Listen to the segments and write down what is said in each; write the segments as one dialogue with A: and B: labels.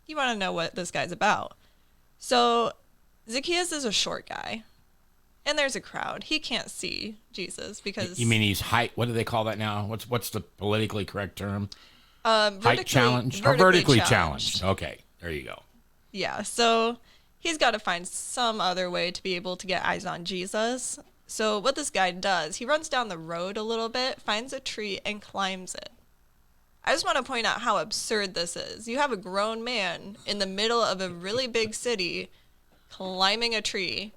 A: You want to know what this guy's about. So Zacchaeus is a short guy, and there's a crowd. He can't see Jesus
B: You
A: because
B: mean he's height? What do they call that now? What's the politically correct term? Height
A: vertically
B: challenged or
A: vertically
B: vertically
A: challenged.
B: challenged? Okay, there you go.
A: Yeah, so he's got to find some other way to be able to get eyes on Jesus. So what this guy does, he runs down the road a little bit, finds a tree, and climbs it. I just want to point out how absurd this is. You have a grown man in the middle of a really big city climbing a tree.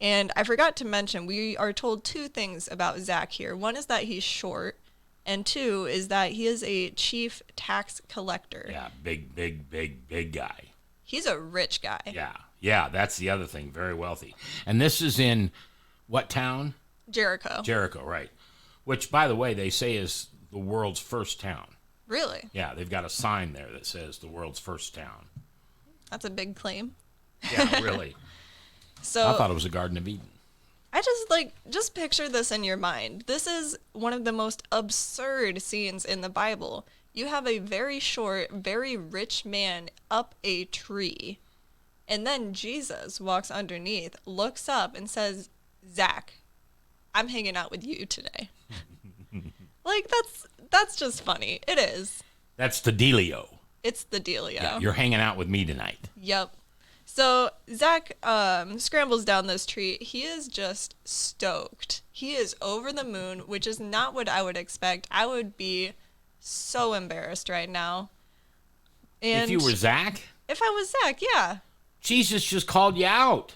A: And I forgot to mention, we are told two things about Zach here. One is that he's short, and two is that he is a chief tax collector.
B: Yeah, big guy.
A: He's a rich guy.
B: Yeah, that's the other thing. Very wealthy. And this is in what town?
A: Jericho.
B: Jericho, right. Which, by the way, they say is the world's first town.
A: Really?
B: Yeah, they've got a sign there that says the world's first town.
A: That's a big claim.
B: Yeah, really.
A: So
B: I thought it was a Garden of Eden.
A: I just picture this in your mind. This is one of the most absurd scenes in the Bible. You have a very short, very rich man up a tree. And then Jesus walks underneath, looks up, and says, Zach, I'm hanging out with you today. Like, that's just funny. It is.
B: That's the dealio.
A: It's the dealio.
B: Yeah, you're hanging out with me tonight.
A: Yep. So Zach scrambles down this tree. He is just stoked. He is over the moon, which is not what I would expect. I would be so embarrassed right now. And
B: If you were Zach,
A: if I was Zach, yeah.
B: Jesus just called you out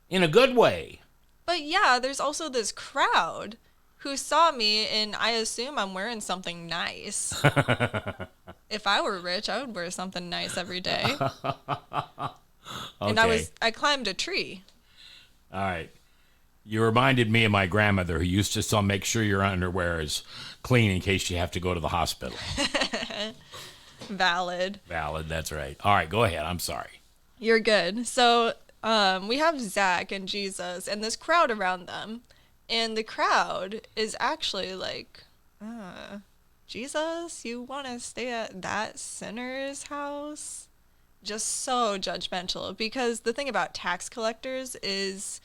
B: in a good way.
A: But yeah, there's also this crowd who saw me, and I assume I'm wearing something nice. If I were rich, I would wear something nice every day. And
B: Okay.
A: I climbed a tree.
B: All right. You reminded me of my grandmother who used to make sure your underwear is clean in case you have to go to the hospital.
A: Valid.
B: Valid, that's right. All right, go ahead. I'm sorry.
A: You're good. So we have Zach and Jesus and this crowd around them. And the crowd is actually like, Jesus, you want to stay at that sinner's house? Just so judgmental. Because the thing about tax collectors is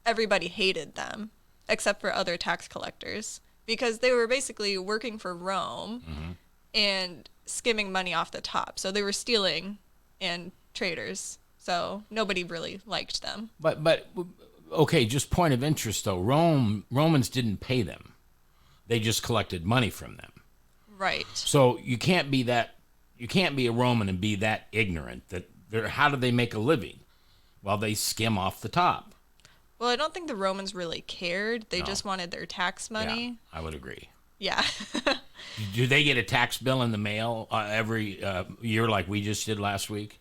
A: everybody hated them, except for other tax collectors. Because they were basically working for Rome and skimming money off the top. So they were stealing and traitors. So nobody really liked them.
B: But okay, just point of interest though. Romans didn't pay them. They just collected money from them.
A: Right.
B: So you can't be a Roman and be that ignorant that how do they make a living? Well, they skim off the top.
A: Well, I don't think the Romans really cared. They
B: No.
A: just wanted their tax money.
B: Yeah, I would agree.
A: Yeah.
B: Do they get a tax bill in the mail every year like we just did last week?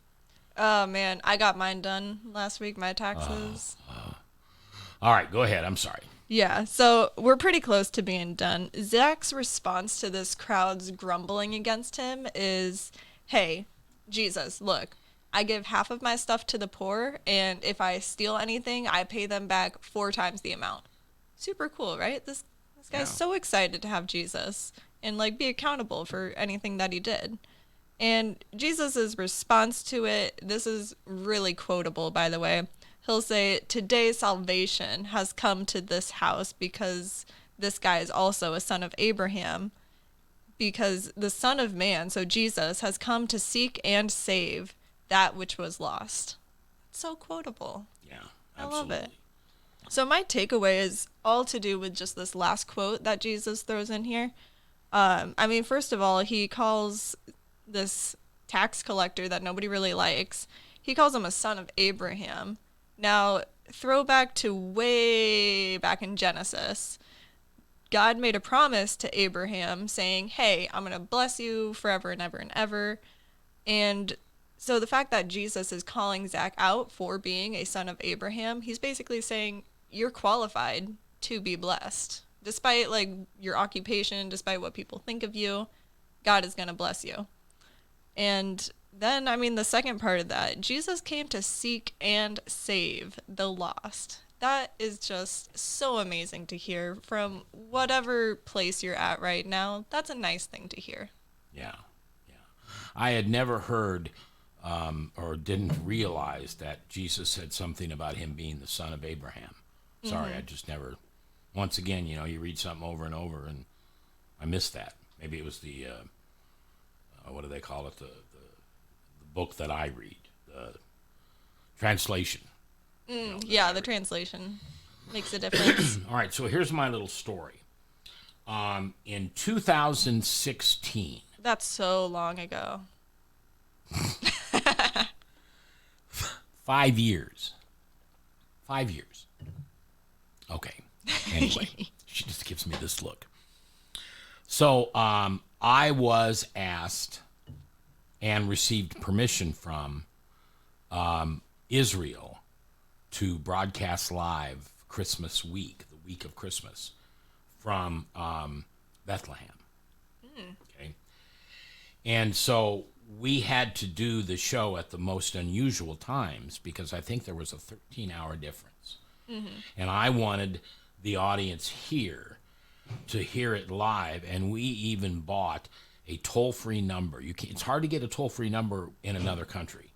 A: Oh, man. I got mine done last week, my taxes.
B: All right, go ahead. I'm sorry.
A: Yeah, so we're pretty close to being done. Zach's response to this crowd's grumbling against him is, hey, Jesus, look, I give half of my stuff to the poor, and if I steal anything, I pay them back 4 times the amount. Super cool, right? This guy's
B: Yeah.
A: so excited to have Jesus and, like, be accountable for anything that he did. And Jesus's response to it, this is really quotable, by the way. He'll say, today salvation has come to this house because this guy is also a son of Abraham. Because the Son of Man, so Jesus, has come to seek and save that which was lost. It's so quotable.
B: Yeah,
A: I love
B: absolutely.
A: it. So my takeaway is all to do with just this last quote that Jesus throws in here. I mean, first of all, he calls this tax collector that nobody really likes, he calls him a son of Abraham. Now, throwback to way back in Genesis, God made a promise to Abraham saying, hey, I'm going to bless you forever and ever and ever. And so the fact that Jesus is calling Zach out for being a son of Abraham, he's basically saying you're qualified to be blessed. Despite like your occupation, despite what people think of you, God is going to bless you. And then, I mean, the second part of that, Jesus came to seek and save the lost. That is just so amazing to hear from whatever place you're at right now. That's a nice thing to hear.
B: Yeah. I had never heard or didn't realize that Jesus said something about him being the son of Abraham. Sorry, I just never. Once again, you read something over and over, and I missed that. Maybe it was the what do they call it? The book that I read, the translation.
A: Yeah, the translation makes a difference.
B: All right, so here's my little story. In 2016,
A: That's so long ago.
B: 5 years. 5 years. Okay. Anyway, she just gives me this look. So I was asked and received permission from Israel to broadcast live Christmas week, the week of Christmas, from Bethlehem. Okay. And so we had to do the show at the most unusual times because I think there was a 13-hour difference. And I wanted the audience here to hear it live, and we even bought a toll-free number. It's hard to get a toll-free number in another country,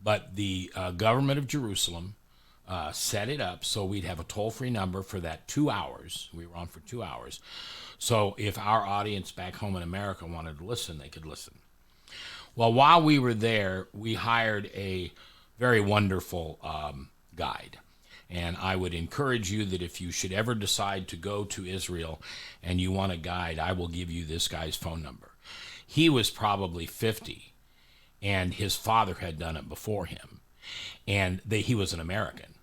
B: but the government of Jerusalem set it up so we'd have a toll-free number for that 2 hours. We were on for 2 hours. So if our audience back home in America wanted to listen, they could listen. Well, while we were there, we hired a very wonderful guide. And I would encourage you that if you should ever decide to go to Israel and you want a guide, I will give you this guy's phone number. He was probably 50, and his father had done it before him. And he was an American.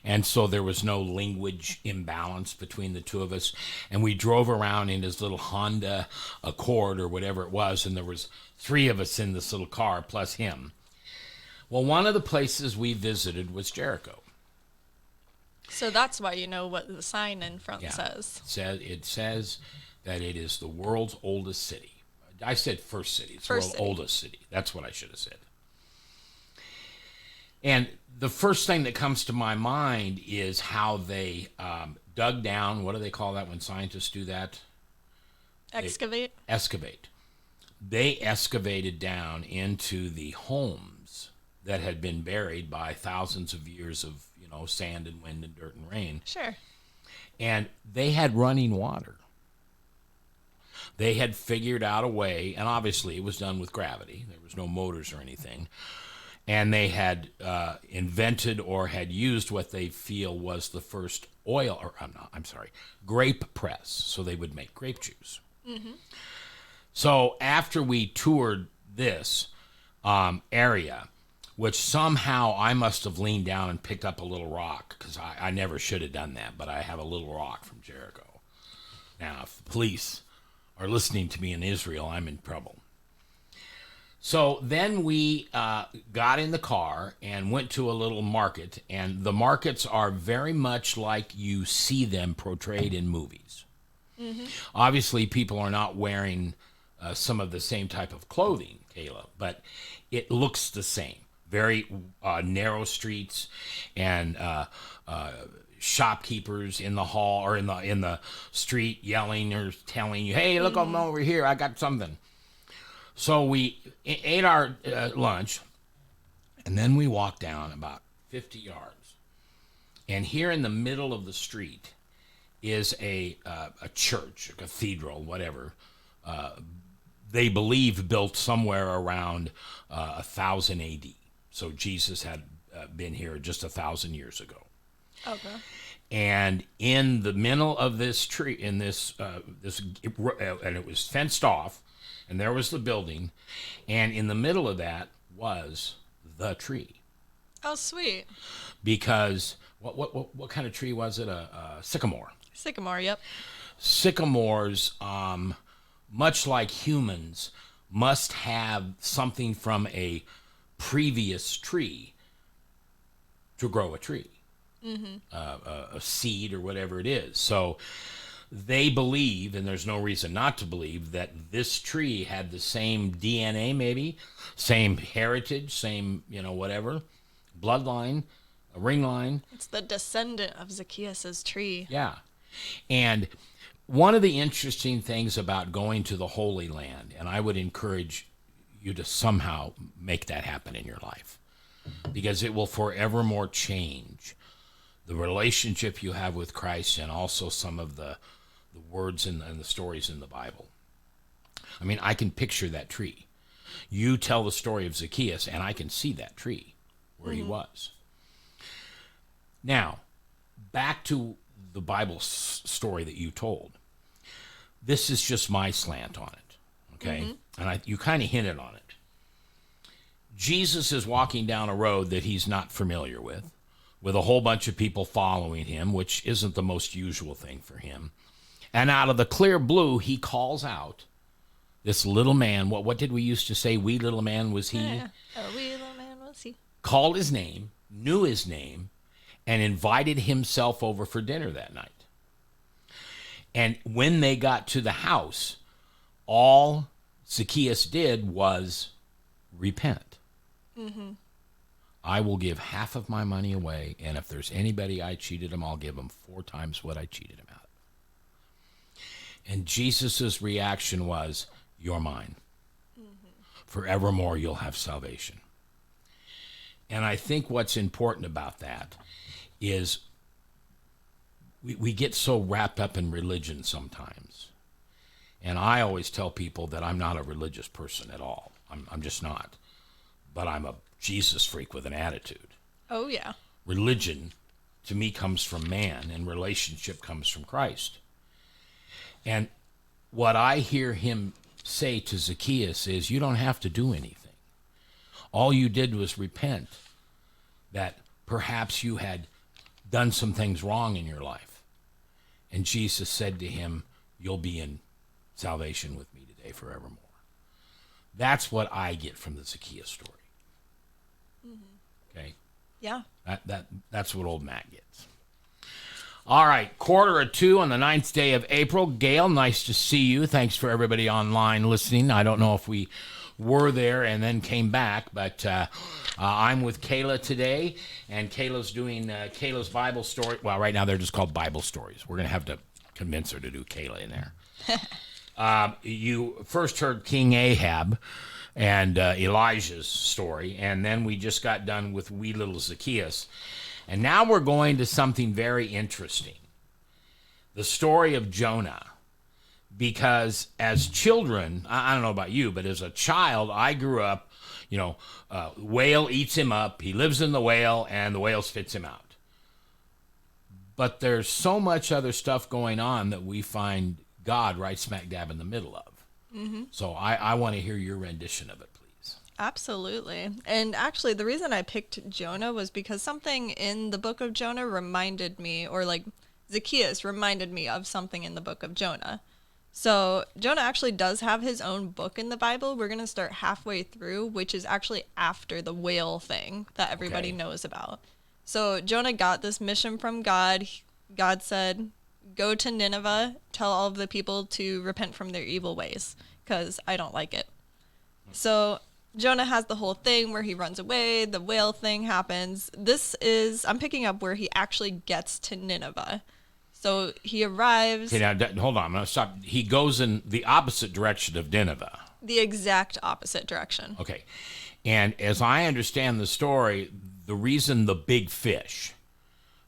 B: And so there was no language imbalance between the two of us. And we drove around in his little Honda Accord or whatever it was, and there was 3 of us in this little car plus him. Well, one of the places we visited was Jericho.
A: So that's why you know what the sign in front says.
B: It says that it is the world's oldest city. I said first city. It's
A: First
B: the
A: city.
B: world's oldest city. That's what I should have said. And the first thing that comes to my mind is how they dug down. What do they call that when scientists do that?
A: Excavate?
B: Excavate. They excavated down into the homes that had been buried by thousands of years of sand and wind and dirt and rain.
A: Sure.
B: And they had running water. They had figured out a way, and obviously it was done with gravity. There was no motors or anything. And they had invented or had used what they feel was the first grape press. So they would make grape juice. Mm-hmm. So after we toured this area, which somehow I must have leaned down and picked up a little rock, because I never should have done that, but I have a little rock from Jericho. Now, if the police are listening to me in Israel, I'm in trouble. So then we got in the car and went to a little market, and the markets are very much like you see them portrayed in movies. Mm-hmm. Obviously, people are not wearing some of the same type of clothing, Kayla, but it looks the same. Very narrow streets and shopkeepers in the hall or in the street yelling or telling you, "Hey, look over here! I got something." So we ate our lunch, and then we walked down about 50 yards, and here in the middle of the street is a church, a cathedral, whatever. They believe built somewhere around 1000 A.D. So Jesus had been here just 1,000 years ago.
A: Okay.
B: And in the middle of this tree, in this, and it was fenced off, and there was the building, and in the middle of that was the tree.
A: Oh, sweet.
B: Because what kind of tree was it? A sycamore.
A: Sycamore, yep.
B: Sycamores, much like humans, must have something from a previous tree to grow a tree, a seed or whatever it is. So they believe, and there's no reason not to believe, that this tree had the same DNA, maybe, same heritage, same, whatever, bloodline, a ring line.
A: It's the descendant of Zacchaeus' tree.
B: Yeah. And one of the interesting things about going to the Holy Land, and I would encourage you to somehow make that happen in your life, because it will forevermore change the relationship you have with Christ, and also some of the words and the stories in the Bible. I mean, I can picture that tree. You tell the story of Zacchaeus, and I can see that tree where he was. Now, back to the Bible story that you told. This is just my slant on it, okay? And you kind of hinted on it. Jesus is walking down a road that he's not familiar with a whole bunch of people following him, which isn't the most usual thing for him. And out of the clear blue, he calls out this little man. What did we used to say? Wee little man was he?
A: Yeah. A wee little man was he.
B: Called his name, knew his name, and invited himself over for dinner that night. And when they got to the house, all Zacchaeus did was repent. I will give half of my money away, and if there's anybody I cheated him, I'll give him 4 times what I cheated him out of. And Jesus' reaction was, you're mine. Forevermore you'll have salvation. And I think what's important about that is we get so wrapped up in religion sometimes. And I always tell people that I'm not a religious person at all. I'm just not. But I'm a Jesus freak with an attitude.
A: Oh, yeah.
B: Religion, to me, comes from man, and relationship comes from Christ. And what I hear him say to Zacchaeus is, you don't have to do anything. All you did was repent that perhaps you had done some things wrong in your life. And Jesus said to him, you'll be in salvation with me today forevermore. That's what I get from the Zacchaeus story. Okay?
A: Yeah.
B: That's what old Matt gets. All right, 1:45 on the 9th day of April. Gail, nice to see you. Thanks for everybody online listening. I don't know if we were there and then came back, but I'm with Kayla today, and Kayla's doing Kayla's Bible story. Well, right now they're just called Bible stories. We're going to have to convince her to do Kayla in there. You first heard King Ahab and Elijah's story, and then we just got done with wee little Zacchaeus. And now we're going to something very interesting. The story of Jonah. Because as children, I don't know about you, but as a child, I grew up, whale eats him up, he lives in the whale, and the whale spits him out. But there's so much other stuff going on that we find God right smack dab in the middle of. So I want to hear your rendition of it, please.
A: Absolutely. And actually, the reason I picked Jonah was because something in the book of Jonah reminded me, or like Zacchaeus reminded me of something in the book of Jonah. So Jonah actually does have his own book in the Bible. We're going to start halfway through, which is actually after the whale thing that everybody knows about. So Jonah got this mission from God. God said, go to Nineveh, tell all of the people to repent from their evil ways, because I don't like it. So Jonah has the whole thing where he runs away, the whale thing happens. I'm picking up where he actually gets to Nineveh. So he arrives.
B: Okay, now hold on, I'm going to stop. He goes in the opposite direction of Nineveh.
A: The exact opposite direction.
B: Okay. And as I understand the story, the reason the big fish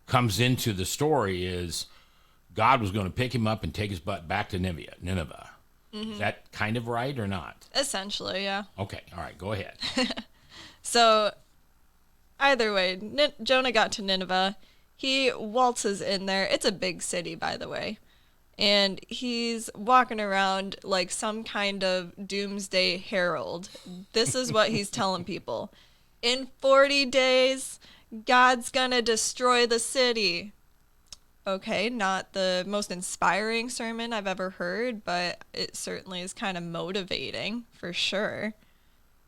B: comes into the story is God was going to pick him up and take his butt back to Nineveh. Is that kind of right or not?
A: Essentially, yeah.
B: Okay, all right, go ahead.
A: So either way, Jonah got to Nineveh. He waltzes in there. It's a big city, by the way. And he's walking around like some kind of doomsday herald. This is what he's telling people. In 40 days, God's gonna destroy the city. Okay, not the most inspiring sermon I've ever heard, but it certainly is kind of motivating, for sure.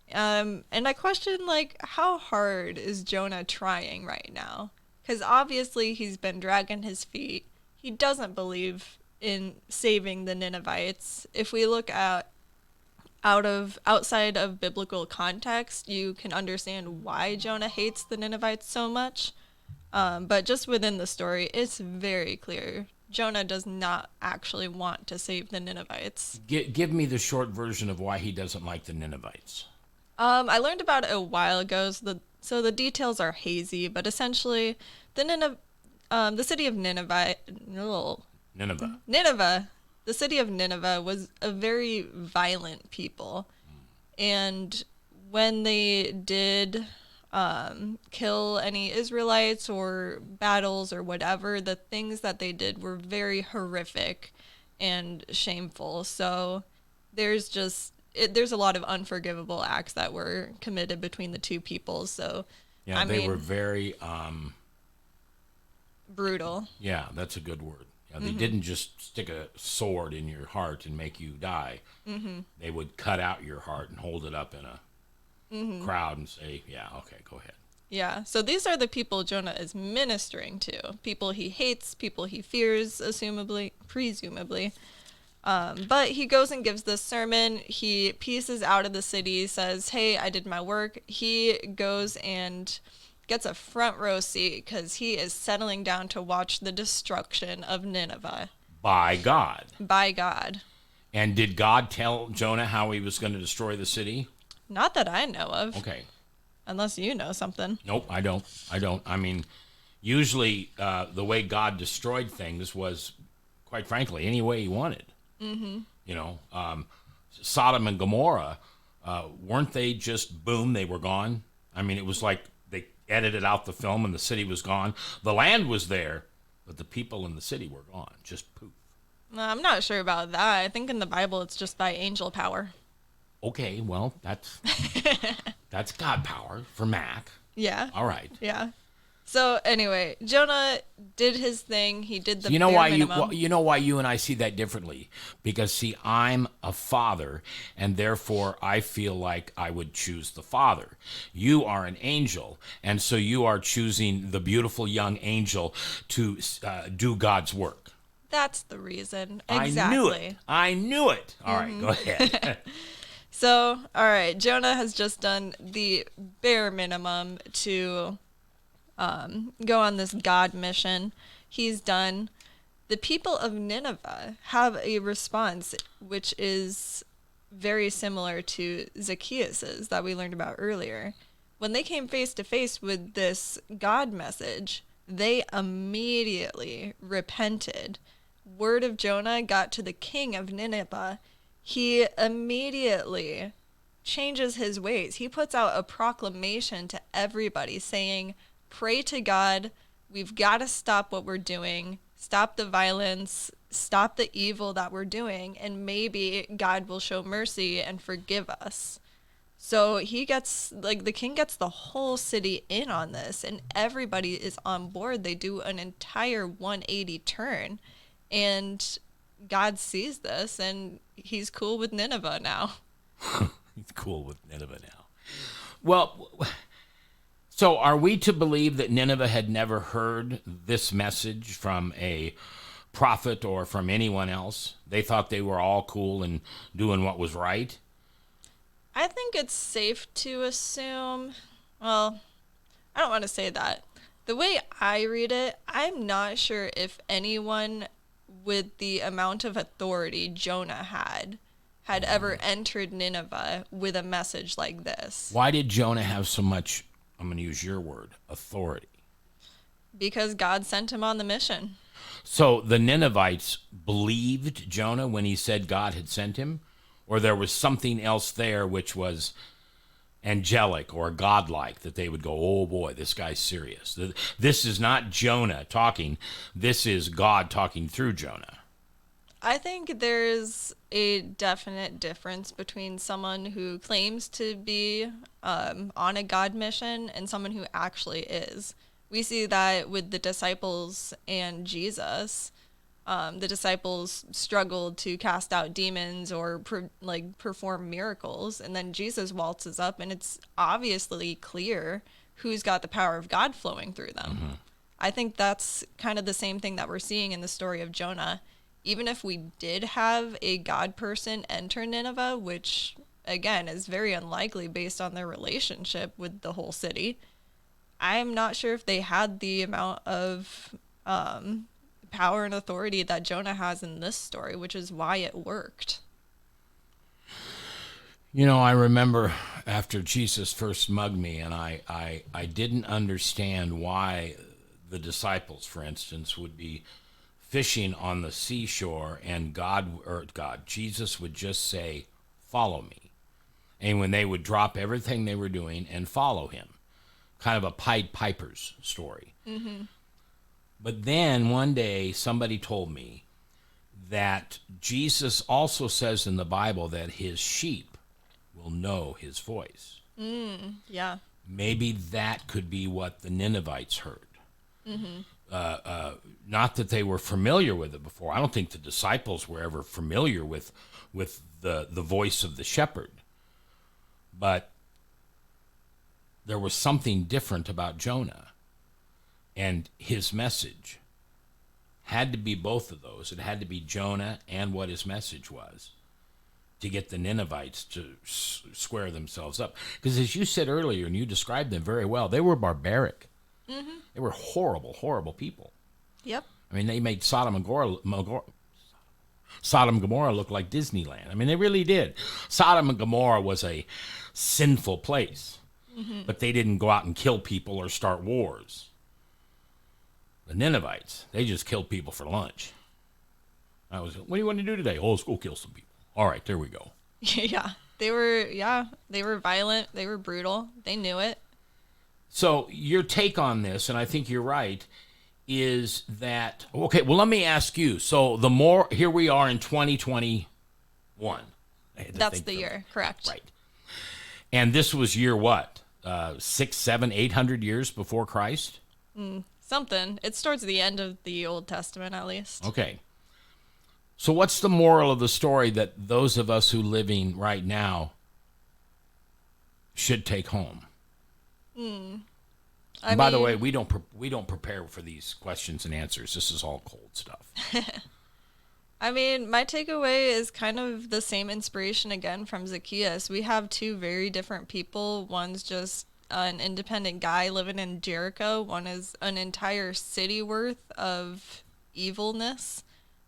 A: And I question, like, how hard is Jonah trying right now? Because obviously he's been dragging his feet. He doesn't believe in saving the Ninevites. If we look at outside of biblical context, you can understand why Jonah hates the Ninevites so much. But just within the story, it's very clear Jonah does not actually want to save the Ninevites.
B: Give me the short version of why he doesn't like the Ninevites.
A: I learned about it a while ago, so the details are hazy, but essentially, the city of Nineveh, ugh,
B: Nineveh.
A: Nineveh, the city of Nineveh was a very violent people, and when they did kill any Israelites or battles or whatever, the things that they did were very horrific and shameful. So there's a lot of unforgivable acts that were committed between the two peoples. So,
B: Yeah,
A: I
B: they were
A: mean,
B: very,
A: brutal.
B: yeah, that's a good word. Yeah, they didn't just stick a sword in your heart and make you die. They would cut out your heart and hold it up in a crowd and say, yeah, okay, go ahead.
A: Yeah. So these are the people Jonah is ministering to. People he hates, people he fears, presumably. But he goes and gives this sermon. He pieces out of the city, says, "Hey, I did my work." He goes and gets a front row seat because he is settling down to watch the destruction of Nineveh
B: By God.
A: by God.
B: And did God tell Jonah how he was going to destroy the city?
A: Not that I know of,
B: Okay.
A: unless you know something.
B: Nope, I don't. I don't. I mean, usually the way God destroyed things was, quite frankly, any way he wanted. You know, Sodom and Gomorrah, weren't they just boom, they were gone? I mean, it was like they edited out the film and the city was gone. The land was there, but the people in the city were gone. Just poof.
A: I'm not sure about that. I think in the Bible it's just by angel power.
B: Okay, well, that's God power for Mac.
A: Yeah.
B: All right.
A: Yeah. So anyway, Jonah did his thing. He did the
B: You know
A: bare
B: why
A: minimum.
B: you know why you and I see that differently? Because see, I'm a father, and therefore I feel like I would choose the father. You are an angel, and so you are choosing the beautiful young angel to do God's work.
A: That's the reason.
B: I knew it.
A: Exactly.
B: I knew it. All right, go ahead.
A: So, all right, Jonah has just done the bare minimum to go on this God mission. He's done. The people of Nineveh have a response which is very similar to Zacchaeus's that we learned about earlier. When they came face to face with this God message, they immediately repented. Word of Jonah got to the king of Nineveh. He immediately changes his ways. He puts out a proclamation to everybody saying, "Pray to God. We've got to stop what we're doing. Stop the violence. Stop the evil that we're doing. And maybe God will show mercy and forgive us." So he gets, like, the king gets the whole city in on this, and everybody is on board. They do an entire 180 turn, and God sees this, and he's cool with Nineveh now.
B: He's cool with Nineveh now. Well, so are we to believe that Nineveh had never heard this message from a prophet or from anyone else? They thought they were all cool and doing what was right?
A: I think it's safe to assume, well, I don't want to say that. The way I read it, I'm not sure if anyone with the amount of authority Jonah had ever entered Nineveh with a message like this.
B: Why did Jonah have so much, I'm going to use your word, authority?
A: Because God sent him on the mission.
B: So the Ninevites believed Jonah when he said God had sent him? Or there was something else there which was angelic or godlike that they would go, oh boy, this guy's serious. This is not Jonah talking. This is God talking through Jonah.
A: I think there's a definite difference between someone who claims to be on a God mission and someone who actually is. We see that with the disciples and Jesus. The disciples struggled to cast out demons or perform miracles, and then Jesus waltzes up, and it's obviously clear who's got the power of God flowing through them. Mm-hmm. I think that's kind of the same thing that we're seeing in the story of Jonah. Even if we did have a God person enter Nineveh, which again is very unlikely based on their relationship with the whole city, I'm not sure if they had the amount of power and authority that Jonah has in this story, which is why it worked.
B: I remember after Jesus first mugged me, and I didn't understand why the disciples, for instance, would be fishing on the seashore, and Jesus would just say, "Follow me," and when they would drop everything they were doing and follow him, kind of a Pied Piper's story.
A: Mm-hmm.
B: But then one day somebody told me that Jesus also says in the Bible that his sheep will know his voice.
A: Yeah.
B: Maybe that could be what the Ninevites heard.
A: Mm-hmm.
B: Not that they were familiar with it before. I don't think the disciples were ever familiar with the voice of the shepherd. But there was something different about Jonah and his message. Had to be both of those. It had to be Jonah and what his message was to get the Ninevites to square themselves up. Because as you said earlier, and you described them very well, they were barbaric.
A: Mm-hmm.
B: They were horrible, horrible people.
A: Yep.
B: I mean, they made Sodom and Gomorrah look like Disneyland. I mean, they really did. Sodom and Gomorrah was a sinful place, but they didn't go out and kill people or start wars. The Ninevites, they just killed people for lunch. What do you want to do today? Oh, let's go kill some people. All right, there we go.
A: Yeah. They were violent. They were brutal. They knew it.
B: So your take on this, and I think you're right, is that, okay, well, let me ask you. So here we are in 2021.
A: That's the year, correct.
B: Right. And this was year what? 600, 700, 800 years before Christ?
A: Something. It's towards the end of the Old Testament, at least.
B: Okay. So what's the moral of the story that those of us who living right now should take home? By the way, we don't prepare for these questions and answers. This is all cold stuff.
A: I mean, my takeaway is kind of the same inspiration again from Zacchaeus. We have two very different people. One's just an independent guy living in Jericho. One is an entire city worth of evilness.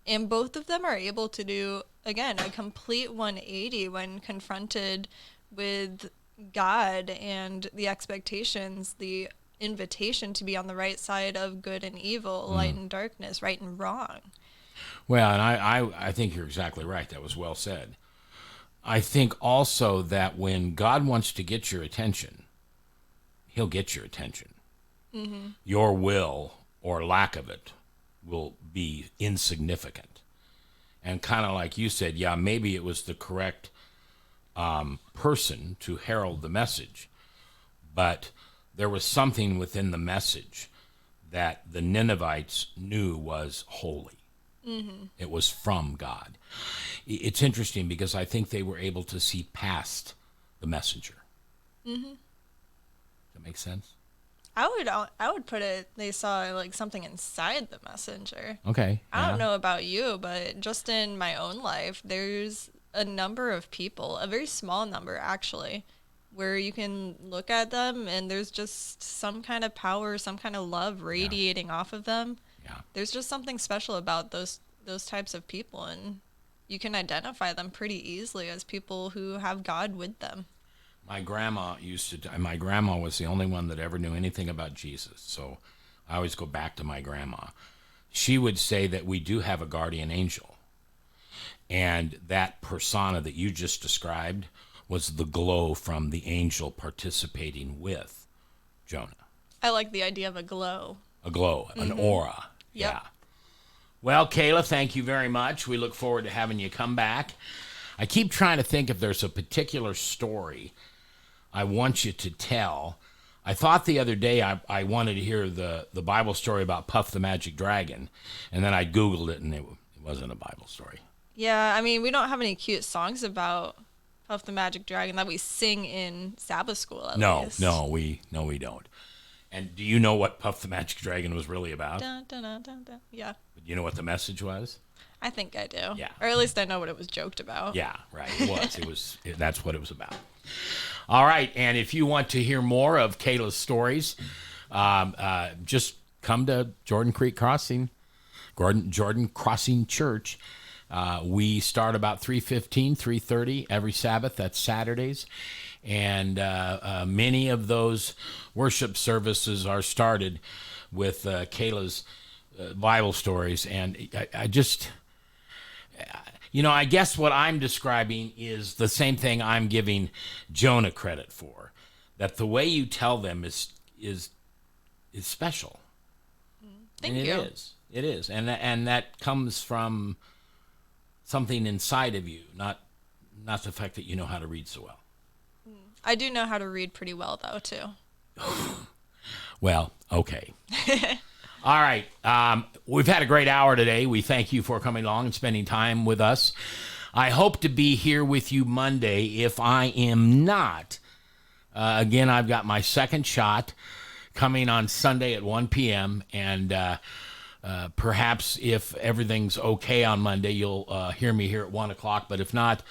A: And both of them are able to do, again, a complete 180 when confronted with God and the expectations, the invitation to be on the right side of good and evil, light and darkness, right and wrong.
B: Well, and I think you're exactly right. That was well said. I think also that when God wants to get your attention, he'll get your attention. Mm-hmm. Your will or lack of it will be insignificant. And kind of like you said, yeah, maybe it was the correct person to herald the message, but there was something within the message that the Ninevites knew was holy. Mm-hmm. It was from God. It's interesting because I think they were able to see past the messenger. Mm-hmm. Does that make sense?
A: I would put it, they saw like something inside the messenger.
B: Okay.
A: I don't know about you, but just in my own life, there's a number of people, a very small number actually, where you can look at them and there's just some kind of power, some kind of love radiating off of them.
B: Yeah.
A: There's just something special about those types of people, and you can identify them pretty easily as people who have God with them.
B: My grandma my grandma was the only one that ever knew anything about Jesus. So I always go back to my grandma. She would say that we do have a guardian angel. And that persona that you just described was the glow from the angel participating with Jonah.
A: I like the idea of a glow.
B: A glow, an aura.
A: Yep.
B: Yeah. Well, Kayla, thank you very much. We look forward to having you come back. I keep trying to think if there's a particular story I want you to tell. I thought the other day I wanted to hear the Bible story about Puff the Magic Dragon, and then I Googled it, and it wasn't a Bible story.
A: Yeah, I mean, we don't have any cute songs about Puff the Magic Dragon that we sing in Sabbath school, at least.
B: No, we don't. And do you know what Puff the Magic Dragon was really about?
A: Dun, dun, dun, dun, dun. Yeah.
B: Do you know what the message was?
A: I think I do.
B: Yeah.
A: Or at least I know what it was joked about.
B: Yeah, right. It was. That's what it was about. All right. And if you want to hear more of Kayla's stories, just come to Jordan Crossing Church. We start about 3:15, 3:30 every Sabbath. That's Saturdays. And many of those worship services are started with Kayla's Bible stories. And I just, I guess what I'm describing is the same thing I'm giving Jonah credit for. That the way you tell them is special.
A: Thank
B: and
A: you.
B: It is. And that comes from something inside of you, not the fact that you know how to read so well.
A: I do know how to read pretty well, though, too.
B: Well, okay. All right. We've had a great hour today. We thank you for coming along and spending time with us. I hope to be here with you Monday. If I am not, again, I've got my second shot coming on Sunday at 1 p.m. And perhaps if everything's okay on Monday, you'll hear me here at 1 o'clock. But if not,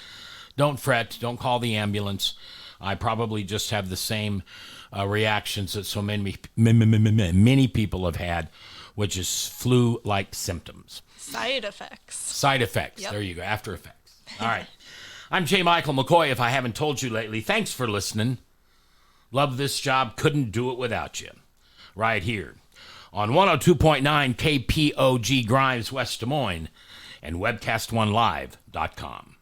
B: don't fret. Don't call the ambulance. I probably just have the same reactions that so many people have had, which is flu-like symptoms.
A: Side effects.
B: Side effects.
A: Yep.
B: There you go. After effects. All right. I'm J. Michael McCoy. If I haven't told you lately, thanks for listening. Love this job. Couldn't do it without you. Right here on 102.9 KPOG Grimes, West Des Moines, and webcast1live.com.